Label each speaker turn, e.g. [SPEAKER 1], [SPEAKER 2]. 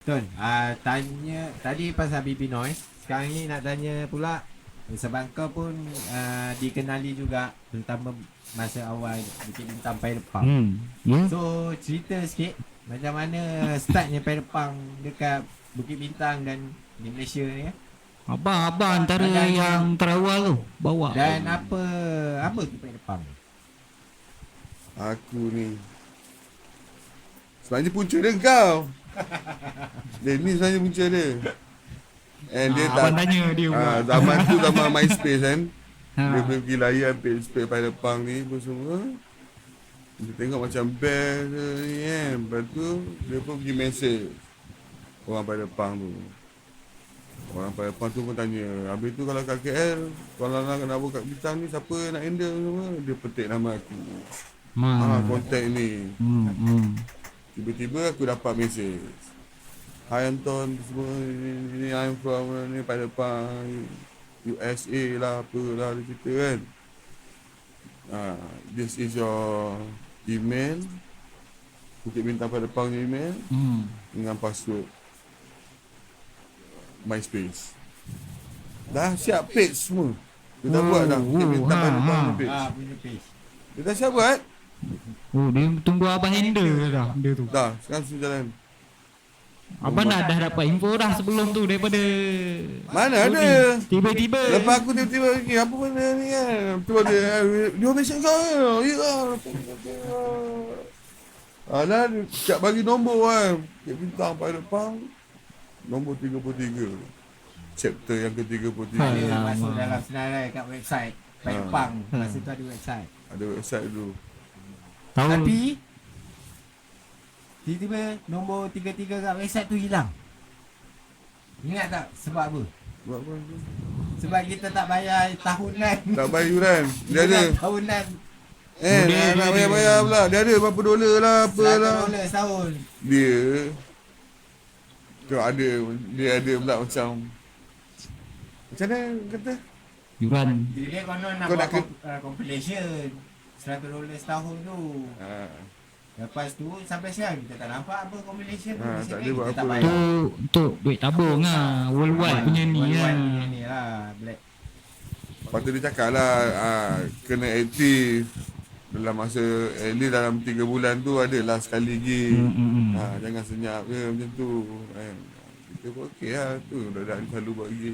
[SPEAKER 1] Tun, tanya tadi pasal BB Noise. Sekarang ni nak tanya pula, sebab kau pun dikenali juga terutama masa awal Bukit Bintang Pairepang.
[SPEAKER 2] Ya.
[SPEAKER 1] So cerita sikit macam mana startnya Pairepang dekat Bukit Bintang dan di Malaysia ni ya?
[SPEAKER 2] Abang antara
[SPEAKER 1] Dan-
[SPEAKER 2] yang terawal tu bawa.
[SPEAKER 1] Dan apa tu Pairepang?
[SPEAKER 3] Aku ni sebenarnya punca dia kau. Dia ni sebenarnya punca dia. And dia
[SPEAKER 2] Abang tanya dia pula.
[SPEAKER 3] zaman tu zaman MySpace kan.
[SPEAKER 2] Ha.
[SPEAKER 3] Dia boleh pergi layan page-page Pairepang ni apa semua. Dia tengok macam best ni kan. Lepas tu dia pun pergi message orang Pairepang tu. Orang Pairepang tu pun tanya, habis tu kalau kat KL, kalau nak buka bintang ni siapa nak handle semua, dia petik nama aku. Kontak ni. Tiba-tiba aku dapat mesej. Hi Anton, semua ni I'm from ni Pairepang USA lah, apalah dia cerita kan. This is your email, Bukit Bintang Pairepang email dengan password MySpace. Dah siap page semua. Dia dah buat dah Bukit Bintang Pairepang ni page.
[SPEAKER 1] Punya page.
[SPEAKER 3] Dia dah siap buat.
[SPEAKER 2] Dia tunggu abang handle dah dia tu.
[SPEAKER 3] Dah, sekarang sudah jalan.
[SPEAKER 2] Abang dah dapat info dah sebelum tu daripada
[SPEAKER 3] Mana ada.
[SPEAKER 2] tiba-tiba.
[SPEAKER 3] Lepas aku tiba-tiba pergi, apa benda ni kan. Tiba dia mesej kau kan. Ya lah. Alah, dia siap bagi nombor kan. Bukit Bintang Pairepang. Nombor 33. Chapter yang ke-33.
[SPEAKER 1] Dia
[SPEAKER 2] Alamak.
[SPEAKER 1] masuk dalam senarai kat website Pairepang. Masa tu ada website.
[SPEAKER 3] Ada website dulu.
[SPEAKER 2] Tahun
[SPEAKER 1] Tapi tiba-tiba nombor 33 kat website tu hilang. Ingat tak sebab apa?
[SPEAKER 3] Buat apa?
[SPEAKER 1] Sebab kita tak bayar tahunan.
[SPEAKER 3] Tak bayar yuran. Dia ada.
[SPEAKER 1] Tahunan
[SPEAKER 3] Nak bayar-bayar pula. Dia ada berapa dolar lah. Apalah.
[SPEAKER 1] $100 setahun.
[SPEAKER 3] Dia Dia ada pula macam mana kata?
[SPEAKER 2] yuran.
[SPEAKER 1] Dia konon nak
[SPEAKER 3] Kau
[SPEAKER 1] buat
[SPEAKER 3] nak
[SPEAKER 1] compilation $100 setahun tu. Lepas tu sampai sekarang kita tak nampak apa compilation tu.
[SPEAKER 3] Tak
[SPEAKER 1] Nasib
[SPEAKER 3] ada
[SPEAKER 1] baik
[SPEAKER 3] buat
[SPEAKER 1] kita tak
[SPEAKER 3] apa.
[SPEAKER 1] bayar.
[SPEAKER 2] Tu untuk duit tabung worldwide punya ni
[SPEAKER 1] Worldwide
[SPEAKER 2] kan.
[SPEAKER 1] punya ni lah. Black.
[SPEAKER 3] Lepas tu dia cakap lah kena aktif dalam masa at least dalam 3 bulan tu adalah sekali gig. Jangan senyap je macam tu kan. Kita pun okey lah tu dah selalu buat gig.